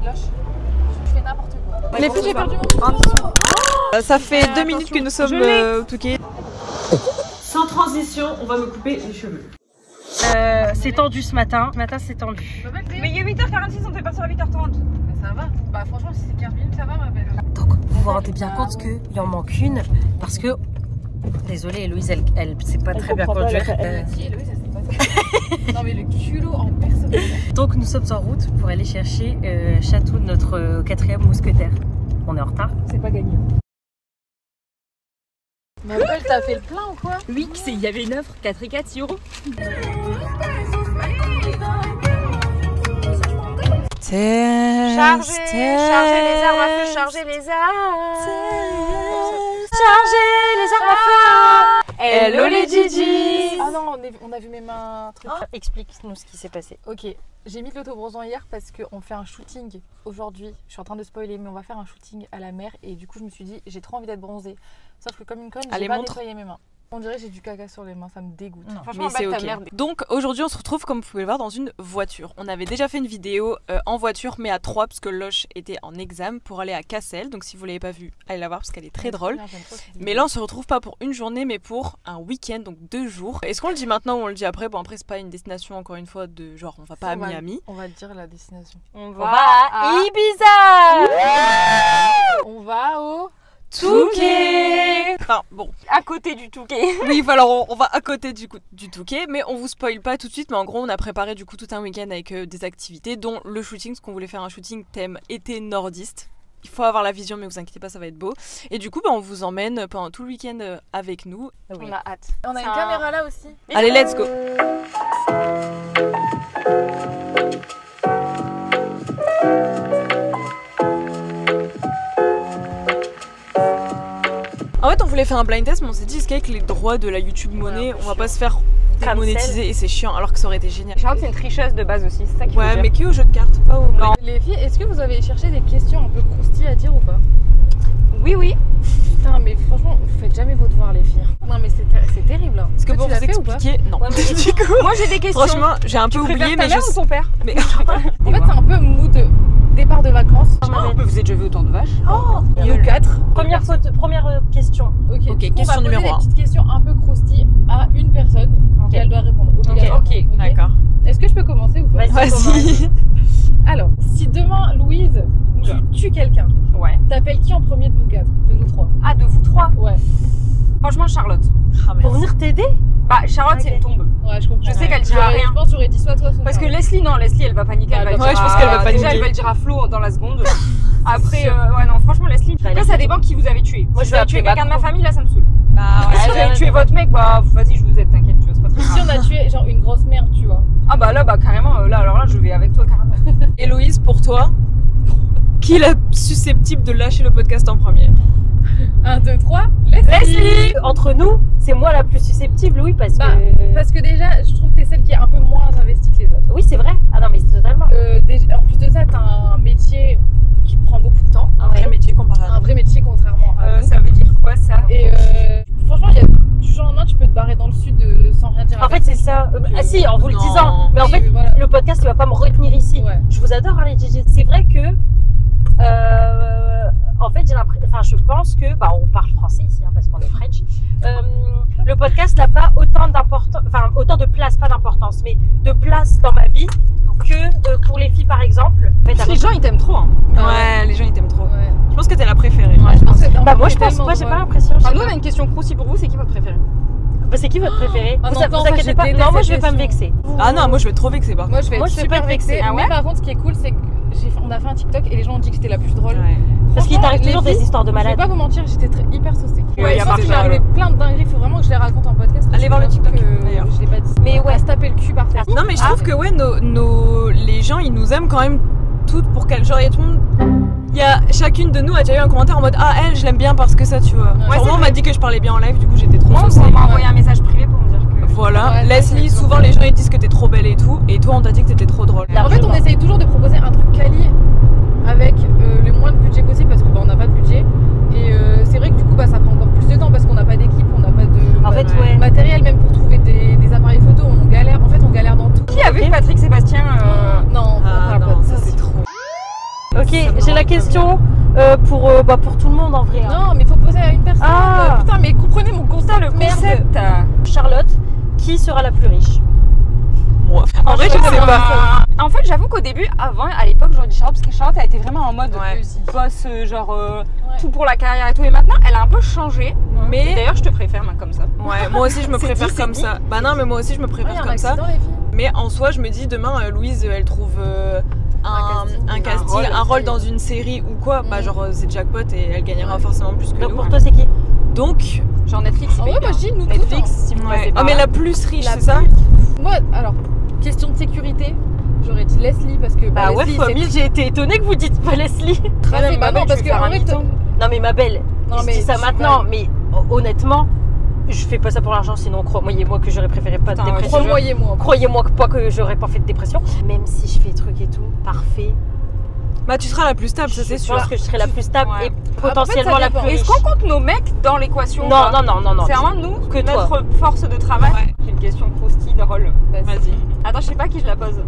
Lâche. Je fais n'importe quoi. Les filles, j'ai perdu mon. Ça fait 2 minutes que nous sommes au Touquet. Sans transition, on va me couper les cheveux. C'est tendu ce matin. Ce matin, c'est tendu. Mais il est 8h46, on fait partir à 8h30. Mais ça va. Bah franchement, si c'est 15 minutes, ça va ma belle. Donc, vous vous rendez bien compte qu'il en manque une parce que. Désolée, Héloïse, elle sait pas très bien conduire. Héloïse, ça s'est pas. Non mais le culot en personne. Donc, nous sommes en route pour aller chercher Château de notre 4e mousquetaire. On est en retard. C'est pas gagné. Mais elle t'as fait le plein ou quoi? Oui, il y avait une offre 4 et 4, 6 euros. Chargez les armes à feu, chargez les armes. Chargez les armes à feu. Hello les Gigi. Ah non, on a vu mes mains. Explique-nous ce qui s'est passé. Ok, j'ai mis de l'autobronzant hier parce qu'on fait un shooting aujourd'hui. Je suis en train de spoiler, mais on va faire un shooting à la mer et du coup je me suis dit j'ai trop envie d'être bronzée. Sauf que comme une conne, j'ai pas nettoyé mes mains. On dirait que j'ai du caca sur les mains, ça me dégoûte. Non, franchement, mais c'est ok. Donc aujourd'hui on se retrouve comme vous pouvez le voir dans une voiture. On avait déjà fait une vidéo en voiture mais à 3 parce que Loche était en examen pour aller à Cassel. Donc si vous l'avez pas vue, allez la voir parce qu'elle est très drôle. Mais là on se retrouve pas pour une journée mais pour un week-end, donc 2 jours. Est-ce qu'on le dit maintenant ou on le dit après? Bon après c'est pas une destination encore une fois de genre on va pas à Miami. On va dire la destination. On va à Ibiza. On va au Touquet. Enfin bon, À côté du Touquet. oui voilà, on va à côté du Touquet, mais on vous spoil pas tout de suite. Mais en gros on a préparé du coup tout un week-end avec des activités dont le shooting, parce qu'on voulait faire un shooting thème été nordiste. Il faut avoir la vision mais vous inquiétez pas, ça va être beau. Et du coup on vous emmène pendant tout le week-end avec nous. On a hâte. On a une caméra là aussi. Allez let's go. En fait on voulait faire un blind test mais on s'est dit est-ce qu'avec les droits de la YouTube monnaie on va pas se faire démonétiser et c'est chiant alors que ça aurait été génial. Charlotte c'est une tricheuse de base aussi, c'est ça qui Ouais mais que au jeu de cartes, pas au... Non. Les filles, est-ce que vous avez cherché des questions un peu croustilles à dire ou pas? Oui oui. Putain mais franchement vous faites jamais vos devoirs les filles. Non mais c'est terrible là. Parce que pour vous expliquer, non. Ouais, Du coup, moi j'ai des questions. franchement j'ai un peu oublié mais ta mère ou ton père? Mais... En fait c'est un peu mood départ de vacances. Mais vous êtes déjà vu autant de vaches? Nous 4. Première question. Ok, Ok, du coup, question on va numéro poser 1. des petites questions un peu croustilles à une personne et elle doit répondre. Ok, d'accord. Est-ce que je peux commencer ou pas? Vas-y. Alors, si demain Louise tu tues quelqu'un, Ouais. t'appelles qui en premier de nous 4? De nous 3? Ah, de vous 3? Ouais. Franchement Charlotte. Ah, Pour venir t'aider? Bah Charlotte c'est une tombe. Ouais, je comprends. Je sais qu'elle dira rien. Je pense que j'aurais dit soit toi, soit Parce que Charlotte. Leslie, non, Leslie elle va paniquer. Elle va Ouais, dire je pense qu'elle va paniquer. Déjà elle va le dire à Flo dans la seconde. Après, ouais, non, franchement Leslie. Là ça dépend qui vous avez tué. Moi, Si je vais vous avez tué appeler quelqu'un de ma Macron. famille, là ça me saoule. Bah Si vous avez tué votre mec, bah vas-y, je vous aide, t'inquiète, tu vois, c'est pas très Si grave. on a tué genre une grosse merde, tu vois. Ah bah là, bah carrément, là, alors là, je vais avec toi carrément. Héloïse, pour toi, qui est la susceptible de lâcher le podcast en premier? 1, 2, 3, Leslie. Entre nous, c'est moi la plus susceptible, oui, parce que... Parce que déjà, je trouve que t'es celle qui est un peu moins investie que les autres. Oui, c'est vrai. Ah non, mais c'est totalement... En plus de ça, t'as un métier qui prend beaucoup de temps. Un vrai métier comparé à Un vrai métier contrairement à nous. Ça veut dire quoi ça? Et franchement, du jour au lendemain, tu peux te barrer dans le sud sans rien dire à En fait, personne. c'est ça. Ah si, en vous le Non. disant. Mais en Oui, fait, voilà. le podcast, il va pas me retenir ici. Ouais. Je vous adore, hein, les Gigi. C'est vrai que... en fait, j'ai l'impression... Enfin, je pense que... Bah, on parle français ici, hein, parce qu'on est French. Le podcast n'a pas autant d'importance... Enfin, autant de place, pas d'importance, mais de place dans ma vie que pour les filles, par exemple. En fait, Les gens ils t'aiment trop, hein. Ouais, les gens ils t'aiment trop. Ouais. Je pense que t'es la préférée. Ouais, je pense que Bah, moi, je pense... Moi, j'ai pas l'impression. je sais Enfin, nous pas. on a une question croustille pour vous, c'est qui votre préféré? Bah, c'est qui votre préféré? Ah Vous non, vous ça, inquiétez je pas. déteste Non, moi, je cette vais pas me question. vexer. Ah non, moi je vais être trop vexée par contre. Moi, je vais Moi, être je vais super pas être vexée. vexée. Ah ouais Mais par contre, ce qui est cool, c'est que on a fait un TikTok et les gens ont dit que j'étais la plus drôle. Ouais. Parce qu'il Franchement, t'arrive toujours les des filles, histoires de Je vais malades. pas vous mentir, j'étais hyper saucée. Ouais, Ouais, y a je pas pense de qu'il m'est drôle. arrivé plein de dingueries, il faut vraiment que je les raconte en podcast. Allez voir le TikTok, Que d'ailleurs. je l'ai pas dit. Mais ouais. À se taper le cul par terre. Non mais je trouve que ouais, les gens ils nous aiment quand même toutes pour quel genre il y a tout le monde. Il y a chacune de nous a déjà eu un commentaire en mode ah elle je l'aime bien parce que ça tu vois. Ouais, Genre c'est moi on vrai. m'a dit que je parlais bien en live du coup j'étais trop Moi saucée. on m'a envoyé un message privé pour me dire que... Voilà. Ouais, Leslie, c'est souvent les gens ils disent que t'es trop belle et tout et toi on t'a dit que t'étais trop drôle. En fait, on essaye toujours de proposer un truc quali avec le moins de budget possible parce que bah, on n'a pas de budget. Et c'est vrai que du coup, bah, ça prend encore plus de temps parce qu'on n'a pas d'équipe, on n'a pas de En fait, ouais. matériel, même pour trouver des appareils photo, on galère. En fait, on galère dans tout. Qui a vu Patrick Sébastien Non, on Ah parle pas non, de ça ça. c'est trop. Ok, j'ai la question pour tout le monde en vrai. Non, mais faut poser à une personne. Putain, mais comprenez mon concept. Le concept. Charlotte, qui sera la plus riche? Moi. En vrai, je sais pas. En fait, j'avoue qu'au début, à l'époque, j'aurais dit Charlotte parce que Charlotte a été vraiment en mode boss, tout pour la carrière et tout. Et maintenant, elle a un peu changé. Mais d'ailleurs, je te préfère comme ça. Ouais, moi aussi, je me préfère comme ça. Bah non, mais moi aussi, je me préfère comme ça. Mais en soi, je me dis demain, Louise, elle trouve un casting, un rôle dans une série ou quoi. Bah genre, c'est jackpot et elle gagnera forcément plus que nous. Donc pour toi, c'est qui? Donc, genre Netflix. Ouais, moi je dis nous Netflix, si vous passez pas. Ah mais la plus riche, c'est ça? Moi, alors, question de sécurité, j'aurais dit Leslie parce que bah ouais, Leslie, j'ai été étonnée que vous dites pas Leslie. Non, parce que en fait, non mais ma belle, je dis ça maintenant, mais honnêtement, je fais pas ça pour l'argent, sinon croyez-moi que j'aurais préféré pas de dépression. Croyez-moi pas que j'aurais pas fait de dépression. Même si je fais trucs et tout, parfait. Bah tu seras la plus stable, ça c'est sûr. Je pense que je serai la plus stable et potentiellement la plus riche. Est-ce qu'on compte nos mecs dans l'équation? Non. C'est vraiment nous, que notre force de travail. J'ai une question croustille drôle. Vas-y. Attends, je sais pas qui je la pose.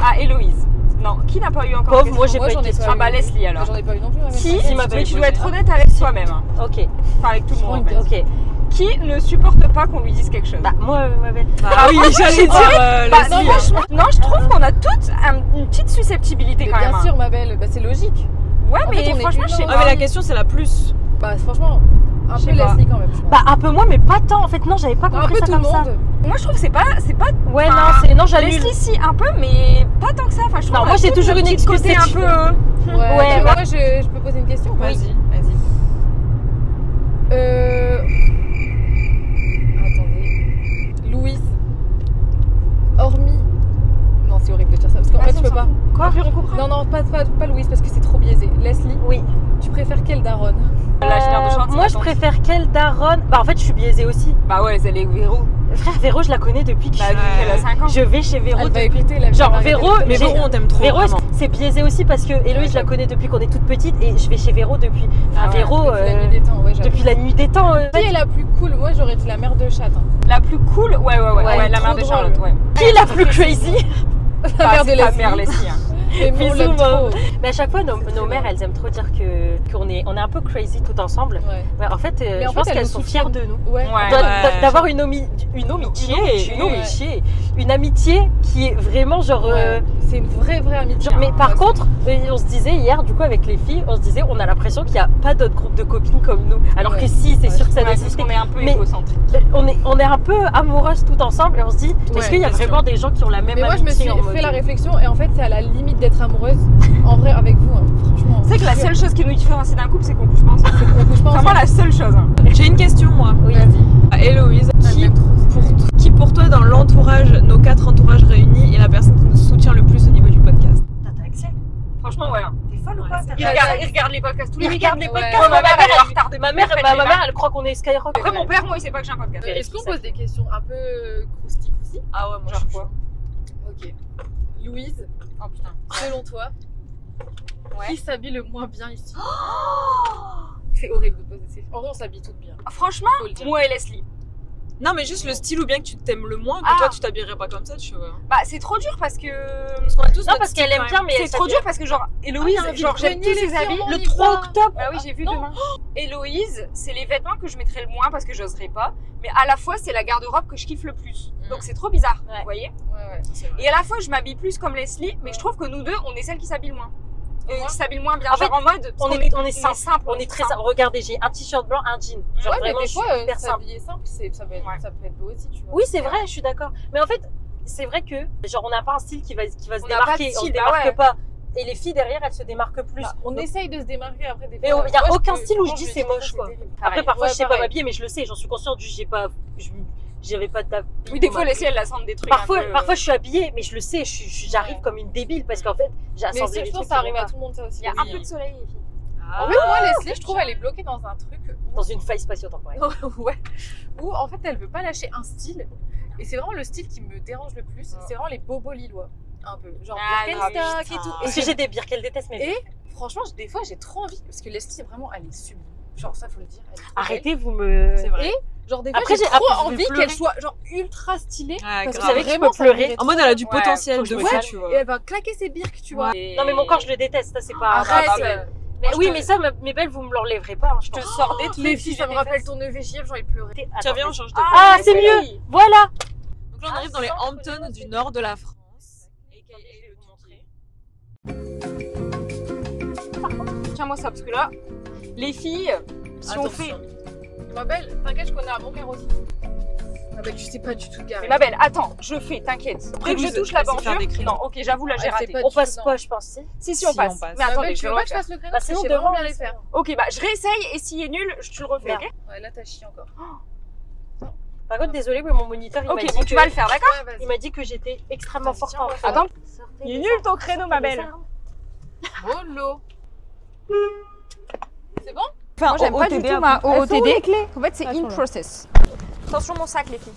Ah, Héloïse. Non, qui n'a pas eu encore question? Moi j'ai pas eu de question. Ah bah Leslie alors. J'en ai pas eu non plus. Si, mais tu dois être honnête avec toi-même. Ok. Enfin avec tout le monde. Ok. Qui ne supporte pas qu'on lui dise quelque chose? Bah moi, ma belle. Ah oui, j'allais dire. Non, je trouve qu'on a toutes une petite susceptibilité quand même. Bien sûr, ma belle, bah c'est logique. Ouais, mais franchement, je sais pas. Ah mais la question c'est la plus. Bah franchement, un peu Leslie quand même. Bah un peu moins, mais pas tant. En fait, non, j'avais pas compris ça comme ça. Moi, je trouve que c'est pas. Ouais, non, j'annule. Leslie, si un peu, mais pas tant que ça. Enfin, je trouve. Non, moi j'ai toujours une excuse côté un peu. Ouais. Moi, je peux poser une question. Vas-y. Attendez. Louise. Hormis. Non, c'est horrible de dire ça parce qu'en fait, je peux pas. Quoi? Non, pas Louise parce que c'est trop biaisé. Leslie. Oui. Tu préfères quelle daronne? Moi, je préfère quelle daronne? Bah, en fait, je suis biaisée aussi. Bah ouais, c'est les Véro. Frère, Véro, je la connais depuis que elle a 5 ans. Je vais chez Véro depuis. Genre, Véro, mais Véro, on t'aime trop. Véro, c'est biaisé aussi parce que Héloïse, je la connais depuis qu'on est toute petite et je vais chez Véro depuis. Enfin, Véro, depuis la nuit des temps. Qui est la plus cool? Moi, j'aurais dit la mère de Chat. La plus cool? Ouais, la mère de Charlotte, ouais. Qui est la plus crazy? La mère de Leslie. Mère Leslie. Mais à chaque fois, nos mères, elles aiment trop dire qu'on est un peu crazy tout ensemble. Ouais, en fait, je pense qu'elles sont fières de nous. D'avoir une amitié qui est vraiment genre. C'est une vraie amitié. Mais par contre, on se disait hier, du coup, avec les filles, on a l'impression qu'il n'y a pas d'autres groupes de copines comme nous. Alors que si, c'est sûr que ça existe. On est un peu égocentrique. On est un peu amoureuses tout ensemble et on se dit, est-ce qu'il y a vraiment des gens qui ont la même amitié? Moi, je me suis fait la réflexion et en fait, c'est à la limite d'être amoureuse en vrai avec vous, franchement. C'est que la seule chose qui nous différencie d'un couple, c'est qu'on couche pas ensemble. C'est vraiment la seule chose. J'ai une question, moi. Oui. Héloïse, qui pour toi dans l'entourage, nos 4 entourages réunis, est la personne qui nous soutient le plus au niveau du podcast? T'as Axel? Franchement, ouais. T'es folle ou quoi? Il regarde les podcasts tous les week-ends. Ma mère, elle croit qu'on est Skyrock. Après, mon père, moi, il sait pas que j'ai un podcast. Est-ce qu'on pose des questions un peu croustilles? Ah ouais, moi genre quoi? Ok. Louise, oh putain. Selon toi, qui s'habille le moins bien ici? C'est horrible de poser ces questions. En vrai, on s'habille toutes bien. Franchement, moi et Leslie. Non, mais juste le style ou bien que tu t'aimes le moins, que toi tu t'habillerais pas comme ça, tu vois. Bah, c'est trop dur parce que. Non, parce qu'elle aime bien, mais c'est trop dur parce que, genre, Héloïse, genre, j'aime tous ses habits. Le 3 octobre. Bah oui, j'ai vu demain. Héloïse, c'est les vêtements que je mettrais le moins parce que j'oserais pas. Mais à la fois, c'est la garde-robe que je kiffe le plus. Donc, c'est trop bizarre, vous voyez? Ouais. Et à la fois, je m'habille plus comme Leslie, mais je trouve que nous deux, on est celles qui s'habillent moins. Qui s'habillent moins bien. En fait, genre en mode. On est simple. On est très simple. Regardez, j'ai un t-shirt blanc, un jean. Genre vraiment, mais des fois, super simple. s'habiller simple, ça peut être beau aussi, tu vois. Oui, c'est vrai, je suis d'accord. Mais en fait, c'est vrai que, genre, on n'a pas un style qui va se démarquer. On se démarque pas. Et les filles derrière, elles se démarquent plus. On essaye de se démarquer après des fois. Mais il n'y a aucun style où je dis c'est moche, quoi. Après, parfois, je sais pas m'habiller, mais je le sais. J'en suis consciente du j'avais pas d'habit. Oui, des fois, Leslie, elle assemble des trucs. Parfois, je suis habillée, mais je le sais, j'arrive comme une débile parce qu'en fait, j'ai assemblé les trucs. Mais je pense que ça arrive à tout le monde, ça aussi. Il y a un peu de soleil, les filles. En fait, moi, Leslie, je trouve elle est bloquée dans un truc. Dans une faille spatio-temporelle. Ouais. Où en fait, elle veut pas lâcher un style. Et c'est vraiment le style qui me dérange le plus. C'est vraiment les bobos lillois. Un peu. Genre Birkenstock et tout. Est-ce que j'ai des bières qu'elle déteste, mais. Et franchement, des fois, j'ai trop envie. Parce que Leslie, vraiment, elle est sublime. Genre, ça, faut le dire. Arrêtez, vous me. C'est vrai. Et Genre des fois j'ai trop envie qu'elle soit genre ultra stylée parce que vous savez que je peux pleurer. En mode elle a du potentiel de fou, tu vois. Et elle va claquer ses birques, tu vois. Non mais mon corps je le déteste, ça c'est pas. Arrête. Mais oui mais ça mes belles vous me l'enlèverez pas. Je te sors des trucs. Les filles, ça me rappelle ton EVJF, j'ai envie de pleurer. Tiens viens on change de Ah c'est mieux. Voilà. Donc là on arrive dans les Hamptons du nord de la France. Tiens-moi ça, parce que là, les filles, si on fait... Ma belle, t'inquiète, je connais un bon carreau aussi. Ma belle, tu sais pas du tout garer. Mais ma belle, attends, je fais, t'inquiète. Après que je touche la bordure... Non, ok, j'avoue, là j'ai raté. On passe pas, je pense. Si, on passe. Mais attendez, tu veux pas que je fasse le créneau? Sinon, je sais vraiment bien les faire. Ok, bah je réessaye, et s'il est nul, je te le refais, ok? Ouais, là t'as chié encore. Par contre, désolé, mais mon moniteur, il m'a dit que... tu vas le faire, d'accord? Il m'a dit que j'étais extrêmement forte en fait. Attends, il est nul ton créneau, ma belle. Oh l'eau. C'est bon? Enfin, moi j'aime pas du tout ma OOTD. En fait, c'est in process. Attention mon sac, les filles.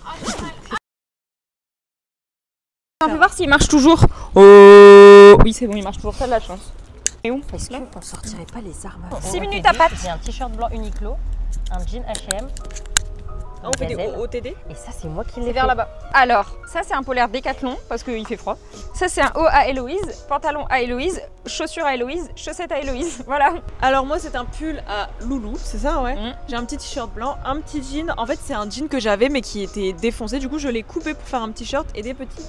On va voir s'il marche toujours. Oh oui, c'est bon, il marche toujours. T'as de la chance. Et où? Est-ce qu'on sortirait pas les armes? 6 minutes à patte. J'ai un t-shirt blanc Uniqlo, un jean H&M. On fait des OOTD. Et ça, c'est moi qui l'ai fait. Vers là-bas. Alors, ça c'est un polaire Décathlon parce qu'il fait froid. Ça c'est un haut à Héloïse, pantalon à Héloïse, chaussures à Héloïse, chaussettes à Héloïse. Voilà. Alors moi c'est un pull à Loulou, c'est ça ouais. J'ai un petit t-shirt blanc, un petit jean. En fait c'est un jean que j'avais mais qui était défoncé. Du coup je l'ai coupé pour faire un petit shirt et des petits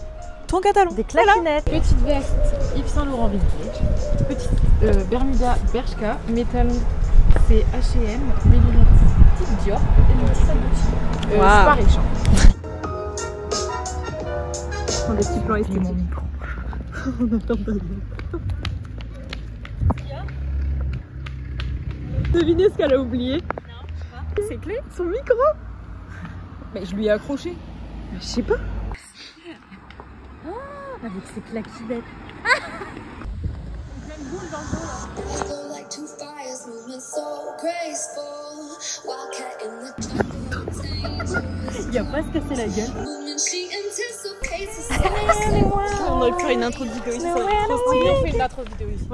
tons catalans. Des claquinettes. Voilà. Petite veste Yves Saint Laurent vintage. Petite Bermuda Bershka. Mes talons c'est H&M. Mes lunettes petite Dior. Et mon petit sac de c'est pas riche. Le petit plan ici. Mon micro. On attend d'aller. Devinez ce qu'elle a oublié. Non, je sais pas. Ses clés, son micro. Mais je lui ai accroché. Je sais pas. Ah, avec ses claquinettes. Il y a pas à se casser la gueule. On aurait pu faire une intro de vidéo ici. On fait une intro de vidéo ici.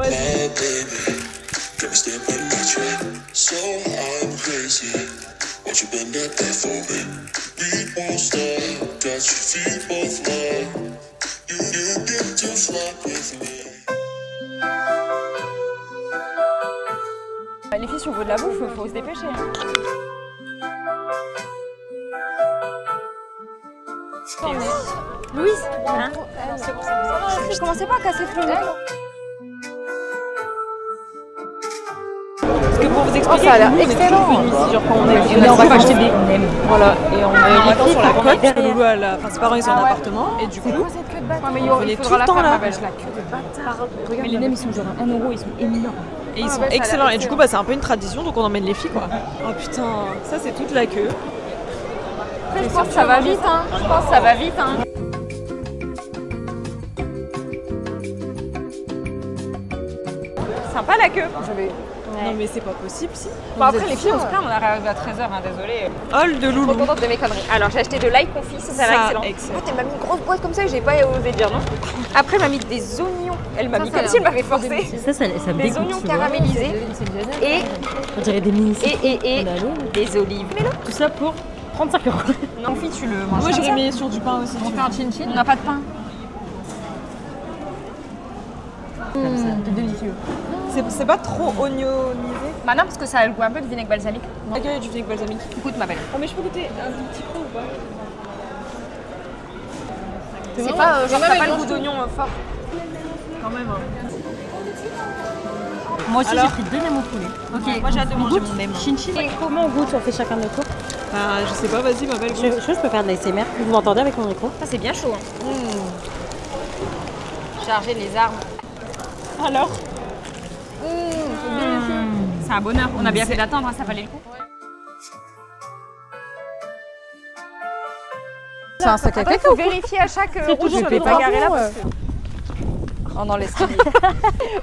Les filles, si on veut de la bouffe, faut se dépêcher. Louise, hein? Je commençais pas à casser le micro. Parce que pour vous expliquer, ça a l'air excellent. Genre quand on est, on va acheter des. Voilà, et on est maintenant sur la côte parce que Loulou a la. Enfin, ses parents ils ont un appartement et du coup. On venait tout le temps là. Mais les nems ils sont genre 1 €, ils sont énormes. Et ils sont excellents. Et du coup, bah, c'est un peu une tradition donc on emmène les filles quoi. Oh putain, ça c'est toute la queue. Après, je pense que ça va vite, hein. Je pense que ça va vite, hein. Sympa la queue. Non mais c'est pas possible si. Bon après les filles on se plaint, on arrive à 13h, hein, désolé. Hall de Loulou. Je suis trop contente de mes conneries. Alors j'ai acheté de l'ail confit, ça va excellent. En fait elle m'a mis une grosse boîte comme ça et j'ai pas osé dire non. Après elle m'a mis des oignons. Elle m'a mis comme si elle m'avait forcé. Ça me des oignons caramélisés et on dirait des mini et des olives. Tout ça pour 35 €. Non confit tu le manges. Moi j'aurais mis sur du pain aussi. On fait un chin-chin. On n'a pas de pain. C'est délicieux. C'est pas trop oignonisé. Bah non parce que ça a le goût un peu de vinaigre balsamique. Ok, du vinaigre balsamique. Écoute ma belle. Oh mais je peux goûter un petit peu ou pas? C'est pas genre t'as pas le goût d'oignon fort. Quand même. Moi aussi j'ai pris 2 nems au poulet. Ok, moi j'ai hâte de manger mon nem. Chin-chin. Comment on goûte? On fait chacun notre tour? Bah je sais pas, vas-y ma belle. Je peux faire de l'ASMR. Vous m'entendez avec mon micro? Ça c'est bien chaud. Charger les armes. Alors? C'est un bonheur. On a bien fait d'attendre, ça valait le coup. C'est un sac à caca. Il faut vérifier à chaque route sur les pas garés là parce que... Oh non, laisse tomber.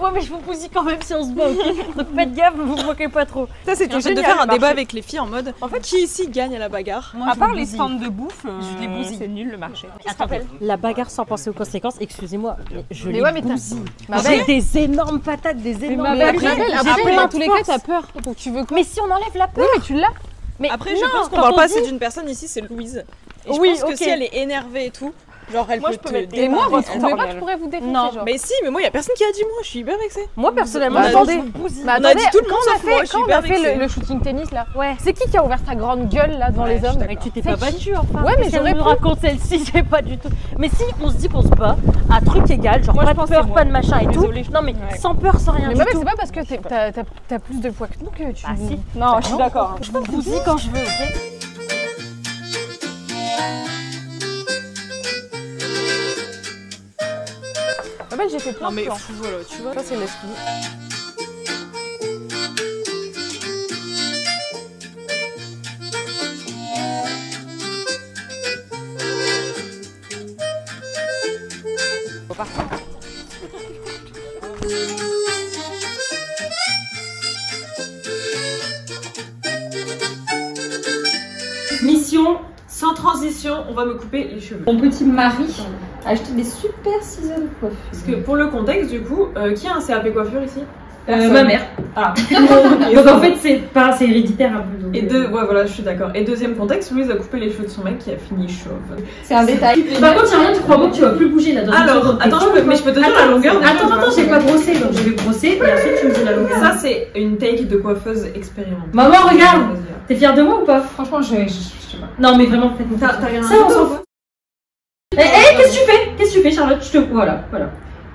Ouais, mais je vous bousille quand même si on se bat, ok? Donc faites gaffe, vous vous moquez pas trop. Ça, c'était génial de faire un débat avec les filles en mode en fait, qui ici gagne à la bagarre? À part les stands de bouffe, je les bousille. C'est nul le marché. Attendez, la bagarre sans penser aux conséquences, excusez-moi, mais je les bousille. Ma J'ai des énormes patates, des énormes... Après, dans tous les cas, t'as peur. Donc tu veux quoi? Mais si on enlève la peur. Oui, mais tu l'as. Mais après, je pense qu'on parle pas assez d'une personne ici, c'est Louise. Et je pense que si elle est énervée et tout, genre elle peut te et moi, vous trouvez pas que je pourrais vous défoncer? Non, mais si, mais moi, il y a personne qui a dit moi, je suis hyper vexée. Moi, personnellement, attendez, on a dit tout le monde sauf moi, je suis hyper vexée. Quand on a fait le shooting tennis là, c'est qui a ouvert sa grande gueule là devant les hommes? Mais tu t'es pas battue enfin. Ouais, mais j'aurais me raconte celle-ci, j'ai pas du tout. Mais si on se dit qu'on se bat, à truc égal, genre pas de peur, pas de machin et tout. Non mais sans peur, sans rien du tout. Mais c'est pas parce que t'as plus de poids que nous que tu. Ah si. Non, je suis d'accord. Je peux me bousiller quand je veux, ok? En fait, j'ai fait plein de plans. Voilà, tu vois. Ça, c'est l'esprit. Mission sans transition, on va me couper les cheveux. Mon petit mari a acheté des super ciseaux de coiffure. Parce que pour le contexte, du coup, qui a un CAP coiffure ici? Ma mère. Ah. Donc en fait, c'est héréditaire un peu. Et ouais, voilà, je suis d'accord. Et deuxième contexte, Louise a coupé les cheveux de son mec qui a fini chauve. C'est un détail. Par contre, rien, tu crois pas que tu vas plus bouger là dans Alors, attends, mais je peux te dire la longueur. Attends, j'ai pas brossé, donc je vais brosser et ensuite tu me dis la longueur. Ça, c'est une take de coiffeuse expérimentale. Maman, regarde. T'es fière de moi ou pas? Franchement, je sais pas. Non, mais vraiment, faites-moi. T'as rien. Ça, on s'en fout. Qu'est-ce que tu fais, Charlotte? Je te. Voilà.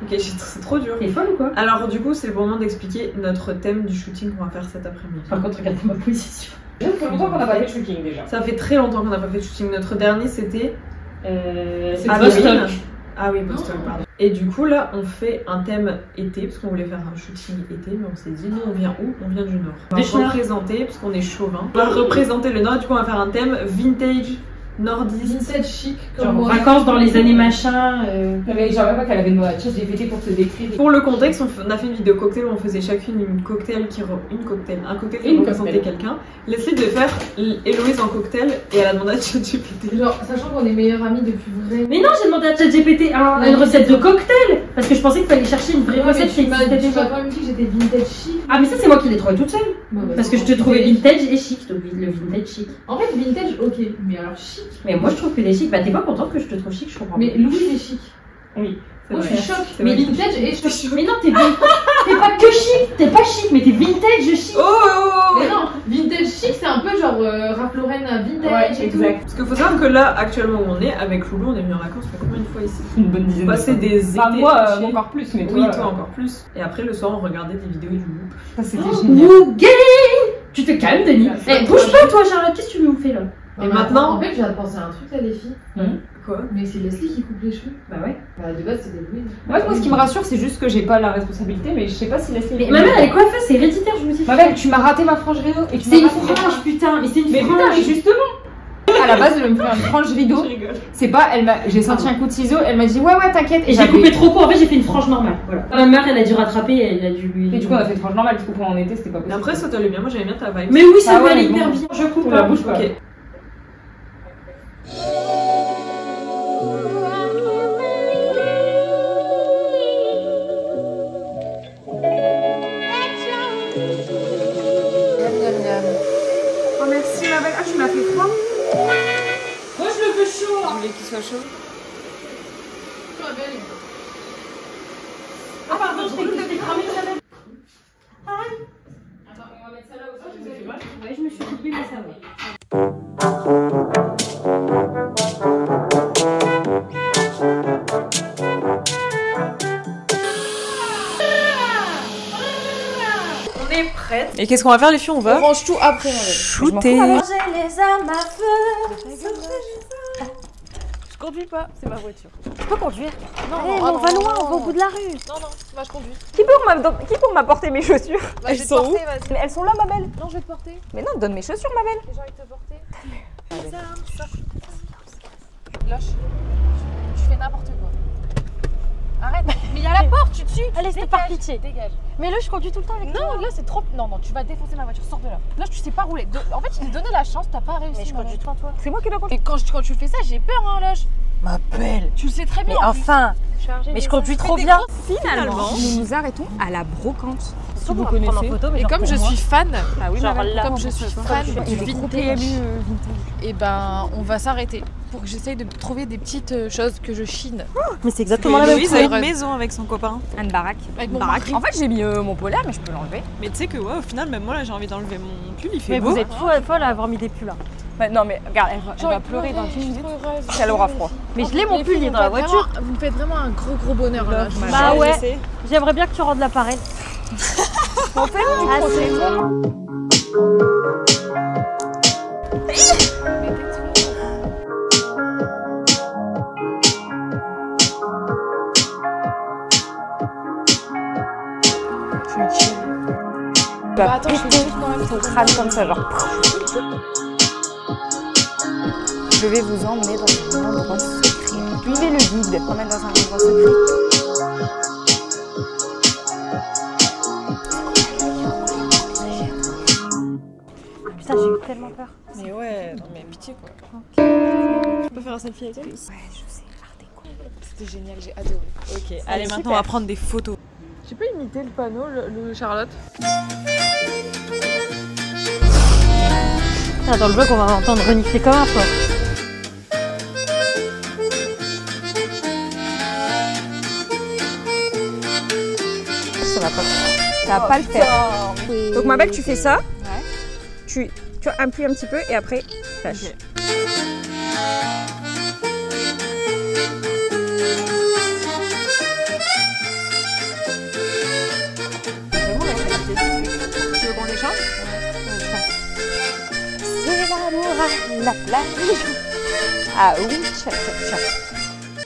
Ok, c'est trop dur. T'es folle ou quoi? Alors, du coup, c'est le moment d'expliquer notre thème du shooting qu'on va faire cet après-midi. Par contre, regardez ma position. Ça fait longtemps qu'on n'a pas fait de shooting déjà. Ça fait très longtemps qu'on n'a pas fait de shooting. Notre dernier, c'était. Boston. Ah oui, Boston, pardon. Et du coup, là, on fait un thème été, parce qu'on voulait faire un shooting été, mais on s'est dit, nous, on vient où? On vient du Nord. On va représenter, parce qu'on est chauvin. On va représenter le Nord, et du coup, on va faire un thème vintage. Nordiste. Vintage chic. Genre vacances dans les années machin. Mais j'avais pas qu'elle avait une chose j'ai pété pour te décrire. Pour le contexte, on a fait une vidéo cocktail où on faisait chacune un cocktail qui représentait quelqu'un. Leslie devait faire Héloïse en cocktail et elle a demandé à ChatGPT. Genre, sachant qu'on est meilleures amies depuis vrai. Mais non, j'ai demandé à ChatGPT une recette de cocktail parce que je pensais qu'il fallait chercher une vraie recette qui existait déjà. Tu m'as quand même dit que j'étais vintage chic. Ah, mais ça, c'est moi qui l'ai trouvé toute seule. Parce que je te trouvais vintage et chic, donc le vintage chic. En fait, vintage, ok, mais alors chic. Mais moi, je trouve que t'es chic. Bah, t'es pas contente que je te trouve chic, je comprends. Mais Louise est chic. Oui. Moi, je suis choc. Mais vintage et choc. Mais non, t'es pas que chic. T'es pas chic, mais t'es vintage chic. Oh. Mais non, vintage chic, c'est un peu genre Ralph Lauren vintage et tout. Parce qu'il faut savoir que là, actuellement où on est, avec Loulou, on est venu en vacances combien de fois ici? Une bonne dizaine. Passer des étés. Moi, encore plus, mais oui, toi encore plus. Et après, le soir, on regardait des vidéos du groupe. Ça, c'était génial. Tu te calmes, Denis. Bouge pas, toi, Charlotte. Qu'est-ce que tu nous fais là? Et maintenant, en fait, je viens de penser à un truc là, les filles. Quoi? Mais c'est Leslie qui coupe les cheveux. Bah ouais. Bah de base, c'était Louise. Moi, ce qui me rassure, c'est juste que j'ai pas la responsabilité, mais je sais pas si Leslie. Mais ma mère, elle est coiffeuse, c'est héréditaire, je me dis. Ma mère, tu m'as raté ma frange rideau. C'est une frange, putain. Mais c'est une frange. Mais putain, mais justement. À la base, elle me fait une frange rideau. C'est pas, j'ai senti un coup de ciseau, elle m'a dit ouais, t'inquiète. Et j'ai coupé trop court, en fait, j'ai fait une frange normale. Voilà. Ma mère, elle a dû rattraper, elle a dû lui. Et du coup, on a fait une frange normale, du coup, quand on était, c'était pas possible. Mais après, ça t'allait bien, moi j'aimais bien ta vibe. Mais oui, ça va hyper bien. Je coupe la bouche, quoi. Oh merci ma belle. Ah, tu m'as fait froid. Moi je le veux chaud. Tu voulais qu'il soit chaud? Ah pardon, je t'ai cru que t'étais cramée ça même. Attends, on va mettre ça là aussi. Ouais, je me suis coupée, mais ça va. Et qu'est-ce qu'on va faire les filles? On va range tout après. shooter. les armes à feu. Je conduis pas, c'est ma voiture. Je peux conduire? Non, allez, on va loin, on va au bout de la rue. Non, moi je conduis. Qui pour m'apporter mes chaussures? Elles sont où? Mais elles sont là, ma belle. Non, je vais te porter. Mais non, donne mes chaussures, ma belle. J'ai envie de te porter. Lâche. Tu fais n'importe quoi. Arrête. Mais il y a la porte, tu te suis. Allez, c'est par pitié. Dégage. Mais là, je conduis tout le temps avec toi. Non, là c'est trop. Non, tu vas défoncer ma voiture. Sors de là. Là, tu sais pas rouler. En fait, il t'a donné la chance, t'as pas réussi. Mais je conduis tout toi. C'est moi qui dois conduire. Et quand tu fais ça, j'ai peur, hein, Loche. Ma belle. Tu le sais très bien. Mais enfin. Mais je conduis trop bien. Finalement, nous nous arrêtons à la brocante. si vous connaissez. Et comme je suis fan, comme je suis fan du vintage, et ben on va s'arrêter pour que j'essaye de trouver des petites choses que je chine. Mais c'est exactement la même chose. Louise a une maison avec son copain. Une baraque. En fait, j'ai mis mon polaire, mais je peux l'enlever. Mais tu sais que ouais, au final, même moi là, j'ai envie d'enlever mon pull, il fait mais beau. vous êtes folle à avoir mis des pulls là. Bah, non mais regarde, elle va pleurer dans 10 minutes. Elle aura froid. Mais je l'ai mon pull, il est dans la voiture. Vous me faites vraiment un gros bonheur là. Bah ouais, j'aimerais bien que tu rendes l'appareil. En fait, Bah attends, je fais juste quand même ton crâne comme ça, genre. Je vais vous emmener dans un endroit secret. Suivez le guide, emmène dans un endroit secret. Putain, j'ai eu tellement peur. Mais ouais, non mais pitié quoi. Tu peux faire un selfie avec elle? Ouais, je sais, partez quoi. C'était génial, j'ai adoré. Ok, allez maintenant on va prendre des photos. Tu peux imiter le panneau, le Charlotte? Dans le vlog, on va entendre renifler comme un porc. Ça va pas. Ça va pas le faire. Donc ma belle, tu fais ça. Tu appuies un petit peu et après flash. Okay. Tu veux qu'on échange? C'est l'amour à la plage. Ah oui, tcha.